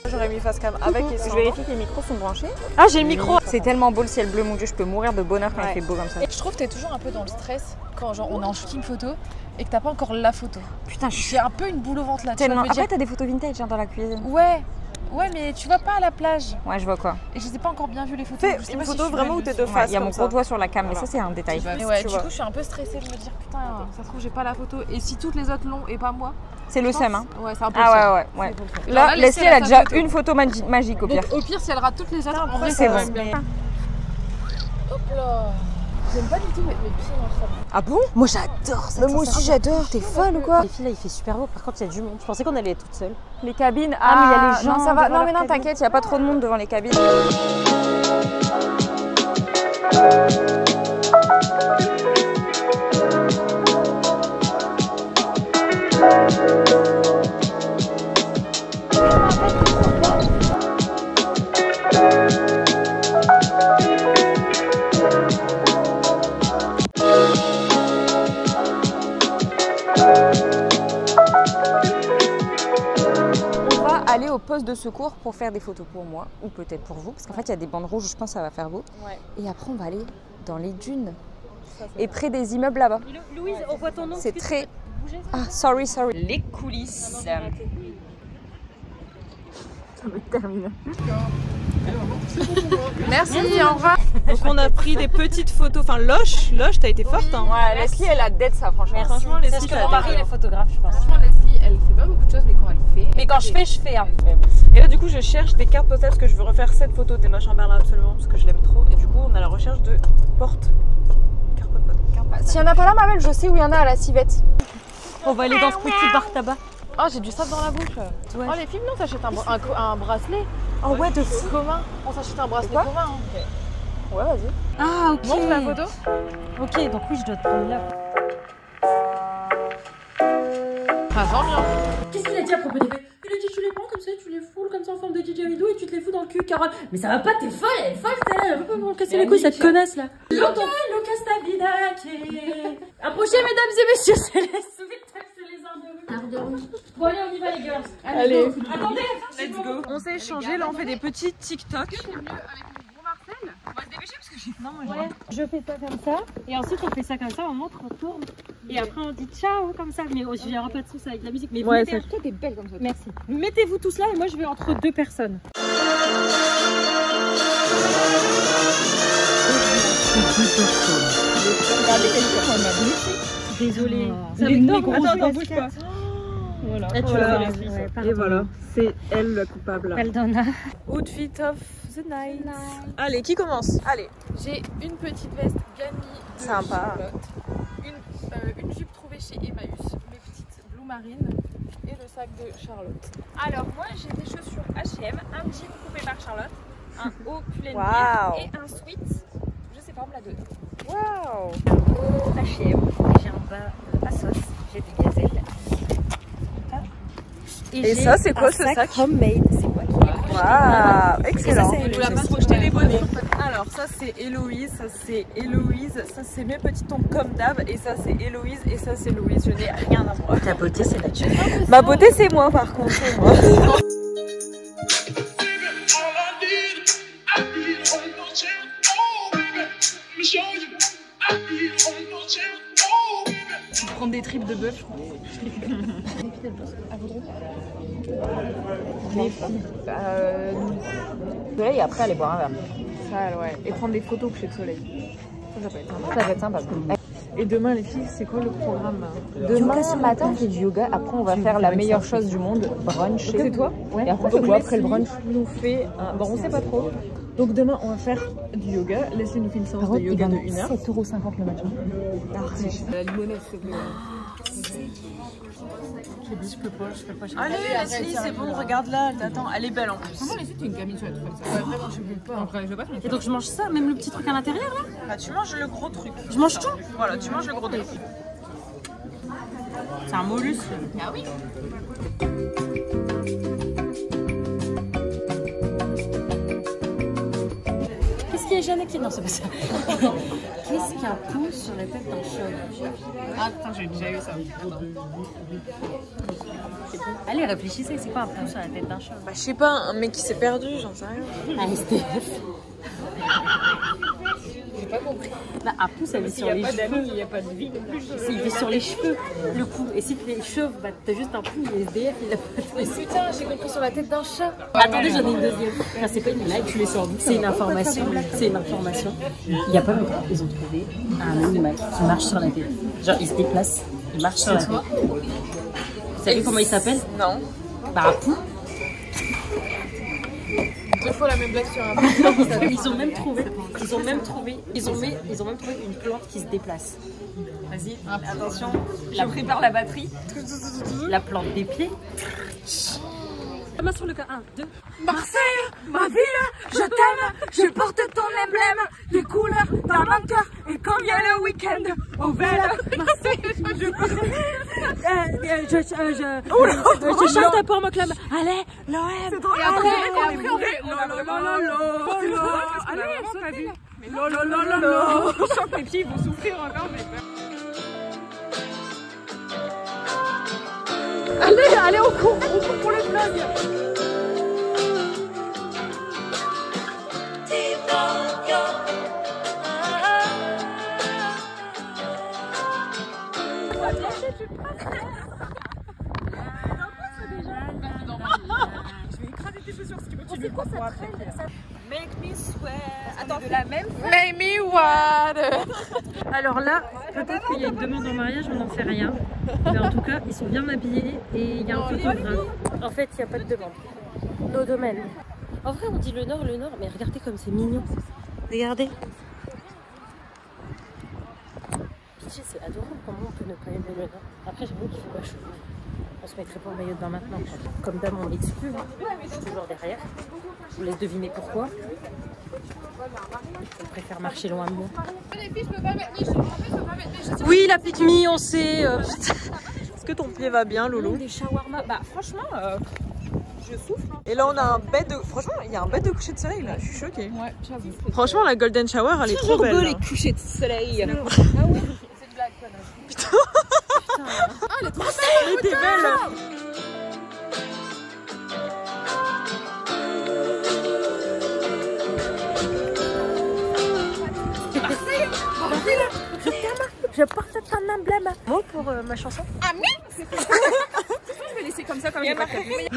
J'aurais mis face cam avec et sans. Je vérifie que les micros sont branchés. Ah, j'ai le micro. C'est tellement beau le ciel bleu, mon dieu, je peux mourir de bonheur quand il fait beau comme ça. Et je trouve que t'es toujours un peu dans le stress quand genre on est en shooting photo et que t'as pas encore la photo. Putain, j'ai un peu une boule au ventre là. Tellement. Après, t'as des photos vintage dans la cuisine. Ouais, mais tu vas pas à la plage. Ouais, je vois quoi. Et je sais pas encore bien vu les photos. Fais une photo vraiment où t'es de face. Il y a mon gros doigt sur la cam, mais ça c'est un détail. Mais ouais, du coup, je suis un peu stressée de me dire putain, ça se trouve j'ai pas la photo. Et si toutes les autres l'ont et pas moi. C'est le seum, hein. Ouais, c'est un peu ouais. Là, Leslie, elle a déjà une photo magique au pire. Donc, au pire, si elle rate toutes les autres, en vrai, c'est bon. Hop là. J'aime pas du tout mettre mes pieds dans le sable. Ah bon? Moi j'adore ça. Moi aussi j'adore. T'es folle ou quoi? Les filles là, il fait super beau. Par contre, il y a du monde. Je pensais qu'on allait être toutes seules. Les cabines. Ah, mais il y a les gens. Non, ça va. Non, mais non, t'inquiète, il y a pas trop de monde devant les cabines. Aller au poste de secours pour faire des photos pour moi ou peut-être pour vous parce qu'en fait il y a des bandes rouges, je pense que ça va faire beau. Et après on va aller dans les dunes et près des immeubles là-bas. Louise, on voit ton nom. C'est très... Ah, sorry. Les coulisses. Ça va terminer. Merci, au revoir. Donc on a pris des petites photos, enfin Loche, t'as été forte hein. Ouais, Leslie elle a dead ça franchement. Franchement, c'est ce que mon mari est photographe, je pense. Franchement, Leslie, elle fait pas beaucoup de choses, mais quand elle fait... Mais quand je fais, hein. Et là du coup je cherche des cartes postales parce que je veux refaire cette photo d'Emma Chamberlain absolument parce que je l'aime trop. Et du coup on est à la recherche de porte. S'il y en a pas là, ma belle, je sais où il y en a à la civette. On va aller dans ce petit bar tabac. Oh, j'ai du sable dans la bouche. Ouais. Oh, les filles, non, t'achètes un bracelet. Oh ouais, de fou. Commun. On s'achète un bracelet commun. Hein. Ouais, vas-y. Ah, ok. Montre la photo. Ok, donc oui, je dois te prendre là. Ça sent bien. Qu'est-ce qu'il a dit à propos des feuilles? Il a dit tu les prends comme ça, tu les foules comme ça en forme de didgeridoo et tu te les fous dans le cul, Carole. Mais ça va pas, t'es folle, elle est folle celle-là, elle veut pas me casser les couilles cette connasse là. Lucas Stavida qui approchez mesdames et messieurs, c'est les Bon allez, on y va les girls. Allez. Attendez, let's go. On s'est échangé, là on fait des petits TikTok. Je fais ça comme ça, et ensuite on fait ça comme ça, on montre, on tourne, et après on dit ciao comme ça, mais il n'y aura pas de sauce avec la musique. Mais ouais, toi t'es belle comme ça. Merci. Mettez-vous tous là et moi je vais entre deux personnes. Désolée. C'est avec nous gros. Attends, bouge pas. Voilà. Et, et voilà, c'est elle la coupable. Pardonna. Outfit of the night. Allez, qui commence? Allez. J'ai une petite veste Gami de Sympa. Charlotte, une jupe trouvée chez Emmaüs, mes petites blue marines et le sac de Charlotte. Alors moi j'ai des chaussures H&M, un jean coupé par Charlotte, un haut pull and Wow. et un sweat, je sais pas, on me l'a donné. Waouh. Au H&M, j'ai un bas à sauce, j'ai du gazelle. Et ça, c'est quoi ce sac? Homemade, c'est quoi qui est Waouh, excellent. On l'a pas projeté les bonnets. Alors ça c'est Héloïse, ça c'est Héloïse, ça c'est mes petits tons comme d'hab, et ça c'est Héloïse, et ça c'est Louise. Je n'ai rien à voir. Ta beauté c'est naturel. Ma beauté c'est moi par contre. Moi. Prendre des tripes de bœuf, je crois. Les filles. De là et après aller boire un verre. Ça, ouais. Et prendre des photos au coucher de soleil. Ça peut être sympa. Ça va être sympa. Et demain, les filles, c'est quoi le programme? Demain ce matin, on fait du yoga. Après, on va faire la meilleure chose du monde, brunch. C'est toi? Ouais. Et après, c'est quoi après le brunch? Nous fait un... Bon, on sait pas trop. Donc demain, on va faire du yoga. Leslie nous fait une séance de yoga de 1 heure. 7,50 € le match. La limonade, s'il te plaît. Je peux pas. Allez, Leslie, c'est bon, regarde là, attends, elle est belle en plus. Comment Leslie, t'es une gamine sur la truc? Ouais, vraiment, je veux pas. Après, je veux pas. Et donc je mange ça, même le petit truc à l'intérieur là? Bah, tu manges le gros truc. Je mange tout? Voilà, tu manges le gros truc. C'est un mollusque. Ah oui. Qu'est-ce qu'il y a jamais qui... Non, c'est pas ça. Qu'est-ce qu'il y a un pouce sur la tête d'un chat? Ah putain, j'ai déjà eu ça. Allez, réfléchissez, c'est quoi un pouce sur la tête d'un chat? Bah, je sais pas, un mec qui s'est perdu, j'en sais rien. Un SDF. J'ai pas compris. Là, un pouce, elle est sur les cheveux. Il n'y a pas de vie non plus. Il est sur les cheveux, le cou. Et si tu les chauves, bah t'as juste un pouce, et SDF, il a pas de... Putain, j'ai compris sur la tête d'un chat. Attendez, j'en ai une deuxième. Enfin, c'est pas une blague, tu les sors d'où? C'est une information. C'est une information. Il y a pas longtemps, ils ont trouvé un animal qui marche sur la tête. Genre, il se déplace, il marche sur la tête. Vous savez comment il s'appelle? Non. Bah, un pou. Deux fois la même blague sur un Ils ont même trouvé une plante qui se déplace. Vas-y, attention, je prépare la batterie. La plante des pieds. La main sur le cas, 1, 2. Marseille, ma ville, je t'aime, je porte ton emblème, des couleurs dans mon cœur, et quand vient le week-end, au vélo, Marseille, je chante pour mon club, allez, l'OM, allez, Je sens que mes pieds vont souffrir encore, mais... Allez, on court pour le vlog. Je vais écraser tes chaussures si tu continues. C'est quoi ça? Make me sweat. Attends, de la même fois. Make me what? Alors là, peut-être qu'il y a une demande en mariage, on n'en sait rien. Mais en tout cas, ils sont bien habillés et il y a un photographe. En fait, il n'y a pas de demande. Nos domaines. En vrai, on dit le nord, mais regardez comme c'est mignon. Regardez. Pitié, c'est adorable. Comment on peut ne pas aimer le nord? Après, j'avoue qu'il fait pas chaud. On se mettrait pas en maillot de bain maintenant. Comme dame, on m'excuse. Je suis toujours derrière. Je vous laisse deviner pourquoi. Je préfère marcher loin de moi. Oui, la pique-me, on sait. Est-ce que ton pied va bien, Loulou? Des shawarma, bah franchement, je souffre. Et là, on a un bed de... Franchement, il y a un bed de coucher de soleil, là. Je suis choquée. Ouais, j'avoue. Franchement, la Golden Shower, elle est trop belle. Beau, les couchers de soleil. Ah ouais? C'est une blague, connasse. Putain. Ah, elle est trop belle. Elle était belle. Je porte ton emblème. Mot pour ma chanson. Je vais laisser comme ça, comme j'ai pas compris.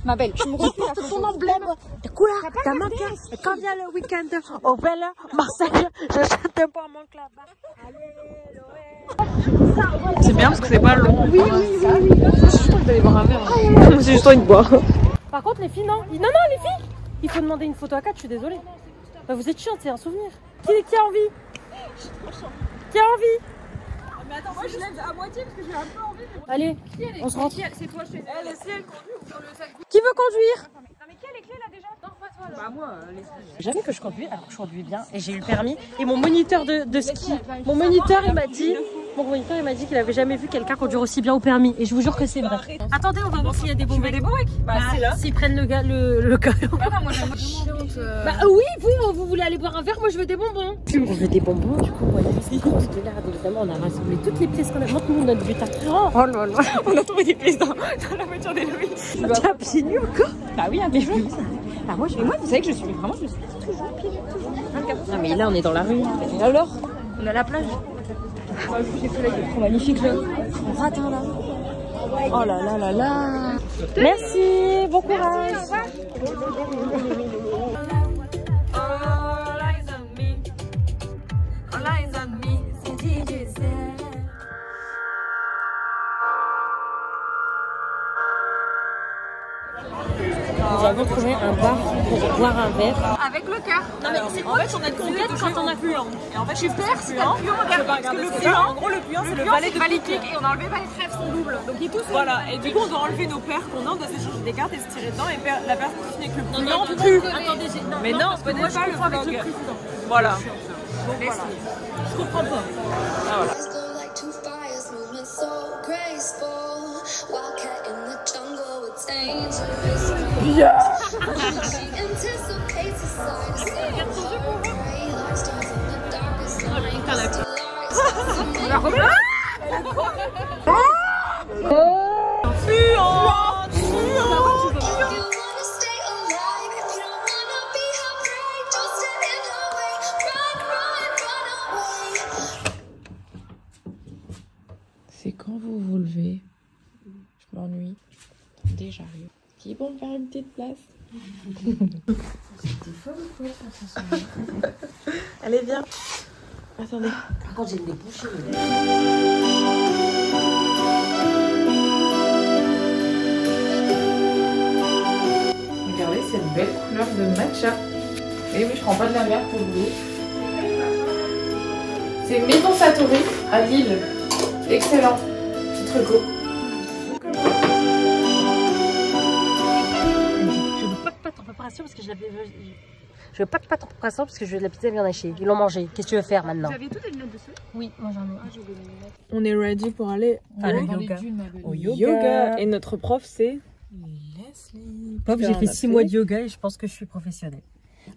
Ma belle, tu me refais ton emblème. De couleur dans mon cœur. Et quand vient le week-end, au vélo, Marseille, je chante pour mon club. C'est bien parce que c'est pas long. Oui. C'est juste envie d'aller boire un verre. C'est juste envie de boire. Par contre, les filles, non. Non, les filles. Il faut demander une photo à 4, je suis désolée. Bah, vous êtes chiante, c'est un souvenir. Qui a envie? Qui a envie? Mais attends, moi je lève à moitié parce que j'ai un peu envie. Allez, on se rentre. C'est toi, je fais. Elle, si elle conduit ou sur le sac. Qui veut conduire? Non, mais qui a les clés là déjà? Non, pas toi là. Bah, moi, les... Jamais que je conduis, alors que je conduis bien et j'ai eu le permis. Et mon moniteur de ski, il m'a dit qu'il avait jamais vu quelqu'un conduire aussi bien au permis. Et je vous jure que c'est vrai. Attendez, on va voir s'il y a des bons mecs. Bah, c'est là. S'ils prennent le gars, le gars. Bah, non, moi j'aime Bah oui, vous voulez aller boire un verre, moi je veux des bonbons. On veut des bonbons, du coup, voilà, c'est grosse de l'air. Évidemment, on a rassemblé toutes les pièces qu'on a. Montre-nous notre butin. Oh là là, on a trouvé des pièces dans la voiture d'Héloïse. Tu as pieds nus encore? Bah oui, un peu plus. Bah moi, vous savez que je suis toujours pieds nus, toujours. Non mais là, on est dans la rue. Et alors? On est à la plage. J'ai fait là, il est trop magnifique là. On rate un là. Oh là là là là. Merci, bon courage. Nous avons trouvé un bar pour boire un verre. avec le cœur. Non mais c'est en fait on a conduit quand on a puant. Et en fait j'ai peur si t'as le puant, regarde. Parce que le puant, en gros le puant c'est le valet de pique. Et on a enlevé valet de trèfle, son double. Donc il tousse. Voilà, et du coup on doit enlever nos paires qu'on a, on doit s'échanger des cartes et se tirer dedans. Et la personne qui finit avec le puant non plus. Attendez, mais non, on connaît pas le vlog. Voilà. Donc voilà. Je comprends pas. Ah voilà. Yeah. C'est quand vous vous levez. Je m'ennuie. Attendez, j'arrive. Qui est bon me faire une petite place? C'était folle ou quoi ce soir? Allez, viens. Attendez. Par contre, j'ai le nez bouché. Regardez, c'est une belle couleur de matcha. Et oui, je prends pas de la mer pour vous. C'est Maison Satori à Lille. Excellent. Petite reco. Parce que je l'avais. Je veux pas de pâte en préparation parce que je veux de la pizza viande hachée. Ils l'ont mangé. Qu'est-ce que tu veux faire maintenant? Vous aviez toutes les lunettes dessus? Oui, moi j'en ai. Ah, j'ai oublié mes lunettes. On est ready pour aller le yoga. Au yoga. Et notre prof, c'est Leslie. Pop, j'ai fait 6 mois de yoga et je pense que je suis professionnelle.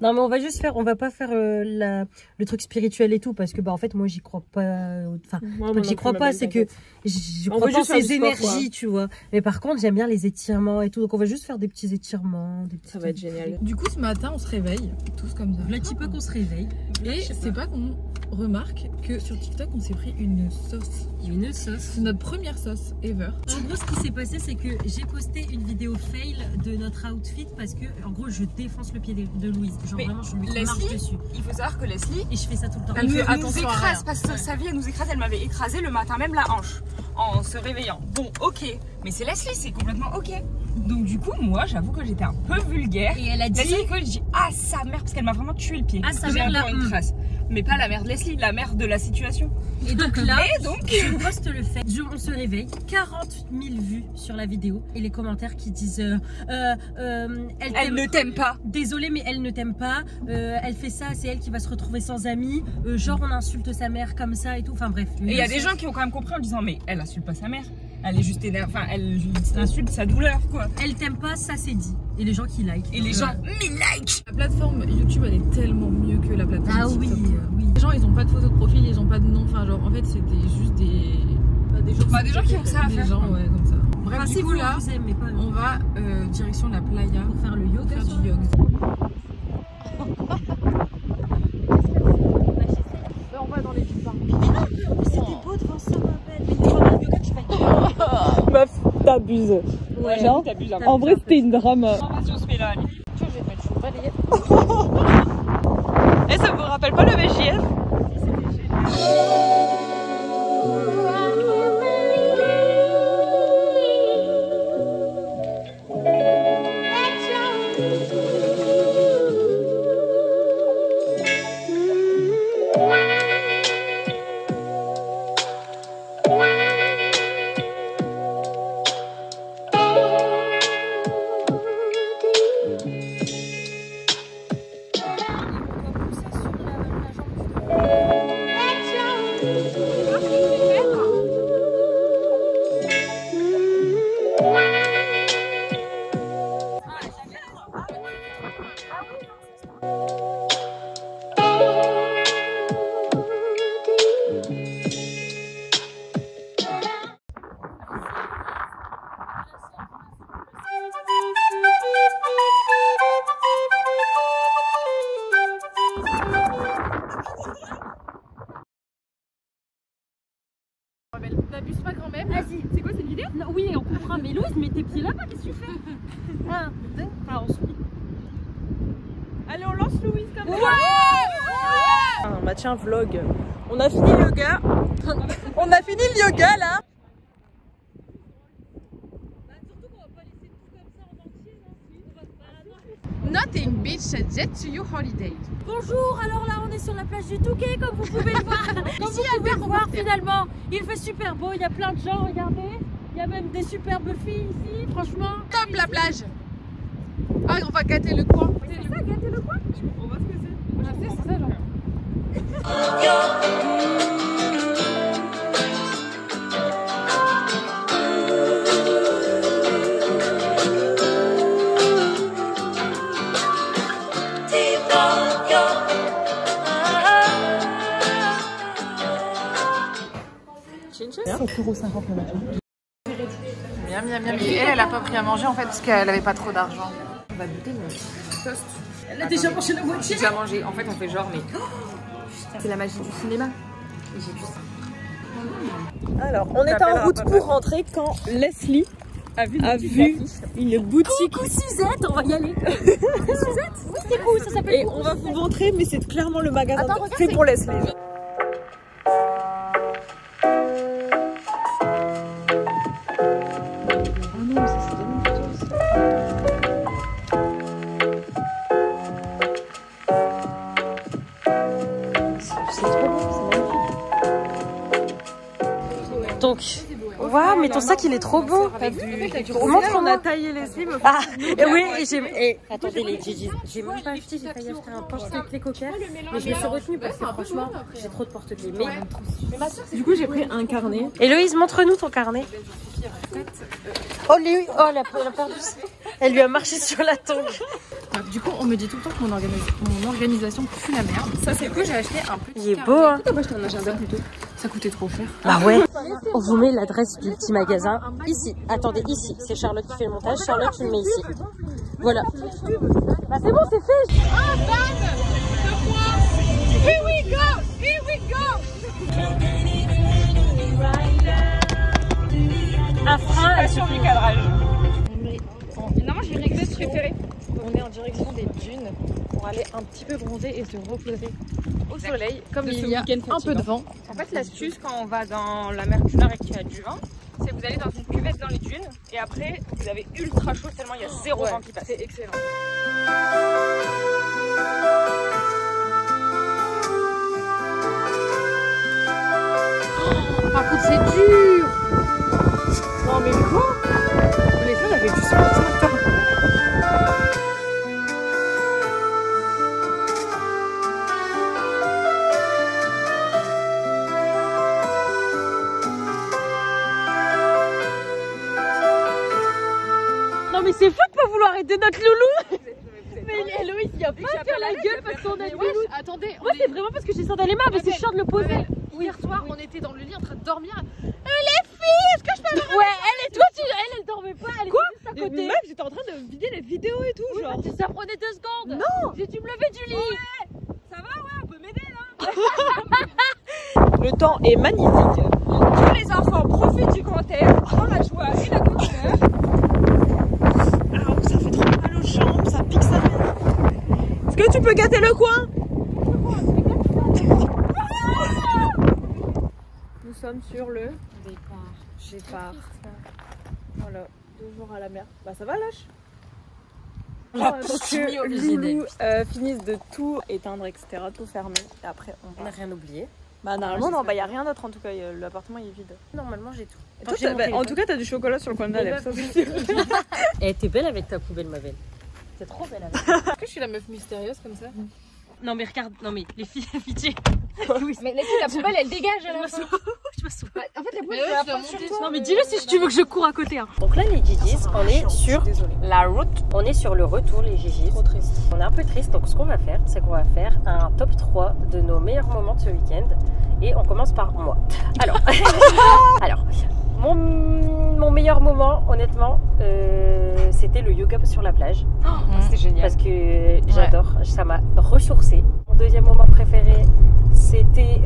Non mais on va juste faire, on va pas faire le truc spirituel et tout parce que bah en fait moi j'y crois pas, enfin j'y crois pas, c'est que je crois pas en ces énergies tu vois, mais par contre j'aime bien les étirements et tout, donc on va juste faire des petits étirements, des petits... Ça va être génial. Du coup ce matin on se réveille tous comme ça. Là tu sais pas qu'on se réveille et c'est pas qu'on remarque que sur TikTok on s'est pris une sauce. Une sauce. C'est notre première sauce ever. En gros ce qui s'est passé c'est que j'ai posté une vidéo fail de notre outfit parce que en gros je défonce le pied de Louise. Genre mais vraiment je lui marche dessus. Il faut savoir que Leslie, et je fais ça tout le temps. Elle nous écrase parce que sa vie elle nous écrase, elle m'avait écrasé le matin même la hanche en se réveillant. Bon ok, mais c'est Leslie, c'est complètement ok. Donc du coup moi j'avoue que j'étais un peu vulgaire. Et elle a dit Leslie quand je dis ah sa mère parce qu'elle m'a vraiment tué le pied. Ah sa mère là. Une trace. Mais pas la mère de Leslie, la mère de la situation. Et donc là, je poste le fait. On se réveille, 40 000 vues sur la vidéo et les commentaires qui disent elle ne t'aime pas. Désolée mais elle ne t'aime pas. Elle fait ça, c'est elle qui va se retrouver sans amis. Genre on insulte sa mère comme ça et tout. Enfin bref. Et il y a des gens qui ont quand même compris en disant mais elle insulte pas sa mère. Elle est juste énervée. Enfin elle insulte sa douleur quoi. Elle t'aime pas, ça c'est dit. Et les gens qui like. Et les gens like. La plateforme YouTube elle est tellement mieux que la plateforme TikTok. Oui, oui. Les gens ils ont pas de photo de profil, ils ont pas de nom. Enfin genre en fait c'est juste des gens qui ont ça à faire. Des gens ouais comme ça. Bref enfin, du coup là on va direction la playa pour faire le yoga. Faire du yoga. On va dans les villes. C'était beau devant ça ma belle. Mais devant le yoga tu vas être... Meuf, t'abuses. Ouais, genre, t'abuses. En vrai c'était une drame. Vas-y on se met là. Tu vois je vais te mettre chaud balayette. Et ça vous rappelle pas le VJF? N'abuse pas quand même. Vas-y. C'est quoi cette vidéo? Non, oui, on comprend. Mais Louise, mets tes pieds là-bas, qu'est-ce que tu fais? 1, 2, alors on suit. Allez, on lance Louise comme ça. Ouais. Bah tiens, vlog. On a fini le yoga. On a fini le yoga là. Nothing beach jet to your holiday. Bonjour, alors là on est sur la plage du Touquet comme vous pouvez le voir. Comme vous pouvez le voir finalement, il fait super beau, il y a plein de gens, regardez. Il y a même des superbes filles ici, franchement. Top la plage. Ah, on va gâter le coin. C'est ça, gâter le coin? Je comprends pas ce que c'est. Moi je sais, c'est ça genre. Miam, miam, miam. Et elle a pas pris à manger en fait parce qu'elle avait pas trop d'argent. On va goûter mon toast. Elle a déjà mangé la moitié. J'ai déjà mangé. En fait, on fait genre, mais c'est la magie du cinéma. Et j'ai vu ça. Alors, on était en route pour rentrer quand Leslie a vu une boutique. Coucou Suzette, on va y aller. Suzette? Oui, c'est cool, ça s'appelle. Et on va vous montrer, mais c'est clairement le magasin fait pour Leslie. Donc, waouh, mais ton sac il est trop beau. On montre qu'on a taillé les slims. Ah, et oui, et attendez les Gigi, j'ai même pas acheté, j'ai failli acheter un porte-clés cocker, mais je me suis retenue parce que franchement, j'ai trop de porte-clés. Mais Du coup, j'ai pris un carnet. Héloïse, montre-nous ton carnet. Oh, Léo, oh, elle a perdu. Elle lui a marché sur la tongue. Du coup, on me dit tout le temps que mon organisation pue la merde. Ça, c'est que j'ai acheté un petit. Il est beau, hein. Pourquoi j'ai acheté un agenda plutôt? Ça coûtait trop cher. Bah ouais. On vous met l'adresse du petit magasin ici. Attendez, ici. C'est Charlotte qui fait le montage. Charlotte, tu le mets ici. Voilà. Bah c'est bon, c'est fait. Un fan de moi. Here we go. Here we go. Un frein Sur du cadrage. Finalement, j'ai une réglette préférée. On est en direction des dunes pour aller un petit peu bronzer et se reposer au soleil. Comme il y a un peu de vent. En fait, l'astuce quand on va dans la mer du Nord et qu'il y a du vent, c'est que vous allez dans une cuvette dans les dunes et après vous avez ultra chaud tellement il y a zéro vent qui passe. C'est excellent. Par contre, c'est dur. Non mais quoi? Les filles, on avait du sport ce matin. Non mais c'est fou de pas vouloir aider notre loulou. Mais Héloïse, il n'y a pas à faire la gueule parce qu'on a du loulou. Attendez, Moi c'est vraiment parce que j'ai ça dans les mains, mais c'est chiant de le poser. hier soir, on était dans le lit en train de dormir. Les filles, est-ce que je peux le Ouais, elle et toi, elle dormait pas, elle était juste à côté. Meuf, j'étais en train de vider les vidéos et tout, genre. Ça prenait 2 secondes. Non. J'ai dû me lever du lit. Ouais. Ça va, ouais, on peut m'aider là. Le temps est magnifique. Tous les enfants profitent du grand air, dans la joie et la bonne humeur. Ah, ça fait trop mal aux jambes, ça pique sa mère. Est-ce que tu peux gâter le coin? Nous sommes sur le départ. Voilà, 2 jours à la mer. Bah ça va, lâche. Donc Loulou finissent de tout éteindre, etc. Tout fermer. Et après, on n'a rien oublié. Bah normalement, non, bah il n'y a rien d'autre en tout cas. L'appartement il est vide. Normalement, j'ai tout. Et toi, en tout cas, t'as du chocolat sur le coin de la lèvre. Ça, c'est sûr. Et t'es belle avec ta poubelle, ma belle. T'es trop belle avec. Est-ce que je suis la meuf mystérieuse comme ça? Non mais regarde, non mais les filles, pitié. Mais la poubelle, elle dégage à la fin. Je me souviens. En fait, la poubelle, Non, mais dis-le si tu veux que je cours à côté. Hein. Donc là, les Gigis, on est sur la route. On est sur le retour, les Gigis. Trop triste. On est un peu triste. Donc, ce qu'on va faire, c'est qu'on va faire un top 3 de nos meilleurs moments de ce week-end. Et on commence par moi. Alors, mon meilleur moment, honnêtement, c'était le yoga sur la plage. C'était génial. Parce que j'adore, ça m'a ressourcée. Mon deuxième moment préféré, c'était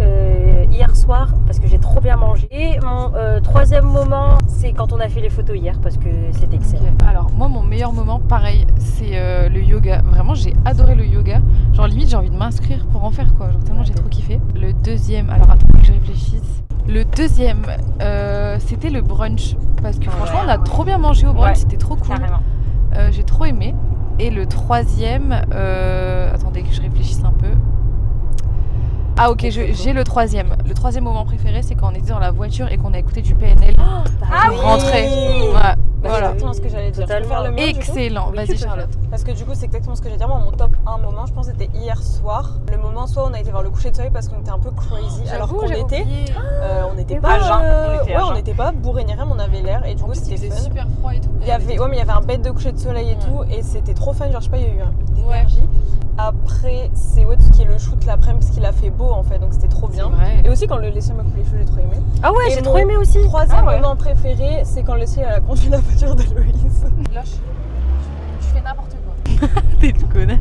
hier soir, parce que j'ai trop bien mangé. Et mon troisième moment, c'est quand on a fait les photos hier, parce que c'était excellent. Okay. Alors, moi, mon meilleur moment, pareil, c'est le yoga. Vraiment, j'ai adoré le yoga. Genre, limite, j'ai envie de m'inscrire pour en faire, quoi. Genre, tellement j'ai trop kiffé. Le deuxième, alors attendez que je réfléchisse. Le deuxième, c'était le brunch. Parce que franchement, on a trop bien mangé au brunch, c'était trop cool. J'ai trop aimé. Et le troisième, attendez que je réfléchisse un peu. Ah ok, j'ai le troisième. Le troisième moment préféré, c'est quand on était dans la voiture et qu'on a écouté du PNL pour rentrer. Ouais, voilà. Exactement ce que j'allais dire. Totalement. Le mien, excellent. Vas-y Charlotte. Parce que du coup, c'est exactement ce que j'allais dire. Moi, mon top 1 moment, je pense, c'était hier soir. Le moment, soit on a été voir le coucher de soleil parce qu'on était un peu crazy, alors qu'on était, on n'était pas, on n'était pas bourré ni rien, mais on avait l'air et du coup c'était fun. Super froid et tout. Il y avait, mais il y avait un bête de coucher de soleil et tout, et c'était trop fun. Genre, je sais pas, il y a eu une énergie. Après, c'est tout ce qui est le shoot l'après-midi parce qu'il a fait beau en fait, donc c'était trop bien. Et aussi quand le Leslie m'a coupé les cheveux, j'ai trop aimé. Ah ouais, j'ai trop aimé aussi. Troisième moment préféré, c'est quand Leslie a conduit la voiture d'Héloïse. Lâche, tu fais n'importe quoi. T'es une connasse.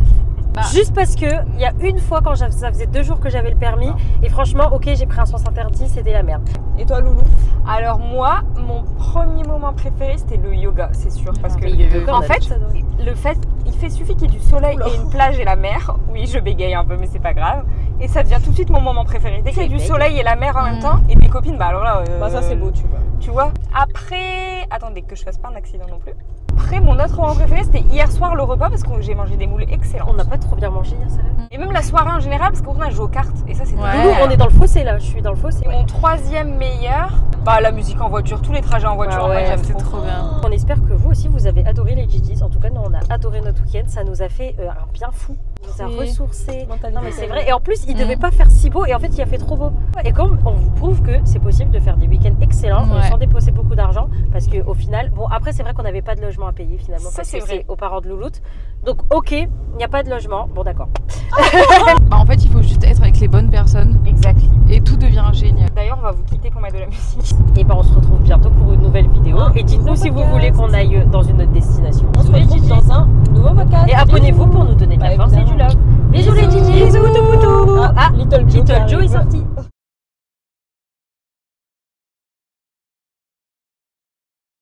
Juste parce que il y a une fois quand ça faisait 2 jours que j'avais le permis et franchement, ok, j'ai pris un sens interdit, c'était la merde. Et toi, Loulou? Alors moi, mon premier moment préféré, c'était le yoga, c'est sûr, parce que en fait, il suffit qu'il y ait du soleil et une plage et la mer. Oui, je bégaye un peu, mais c'est pas grave. Et ça devient tout de suite mon moment préféré. Dès qu'il y a du soleil et la mer en même temps, et des copines, bah alors là, ça c'est beau, tu vois. Tu vois. Après, attendez que je fasse pas un accident non plus. Après, mon autre moment préféré, c'était hier soir le repas parce que j'ai mangé des moules excellents. On n'a pas trop bien mangé hier, ça. Et même la soirée en général, parce qu'on a joué aux cartes. Et ça, c'est Nous, on est dans le fossé là, je suis dans le fossé. Mon troisième meilleur, bah la musique en voiture, tous les trajets en voiture, en fait, j'aime trop bien. On espère que vous aussi, vous avez adoré les Gigis. En tout cas, nous, on a adoré notre week-end. Ça nous a fait un bien fou. Ça nous a ressourcés. Non, mais c'est vrai. Et en plus, il devait pas faire si beau. Et en fait, il a fait trop beau. Et comme on vous prouve que c'est possible de faire des week-ends excellents sans dépenser beaucoup d'argent. Parce qu'au final, bon, après, c'est vrai qu'on n'avait pas de logement à payer finalement. Ça, c'est vrai. Aux parents de Louloute. Donc, ok, il n'y a pas de logement. Bon, d'accord. Bah, en fait, il faut juste être avec les bonnes personnes. Exact. Et tout devient génial. D'ailleurs, on va vous quitter pour mettre de la musique. Et ben, on se retrouve bientôt pour une nouvelle vidéo. Et dites-nous si vous voulez qu'on aille dans une autre destination. On se retrouve dans un nouveau podcast. Et abonnez-vous pour nous donner de la force et du love. Bisous les Gigis. Bisous, tout poutou. Little Joe est sorti.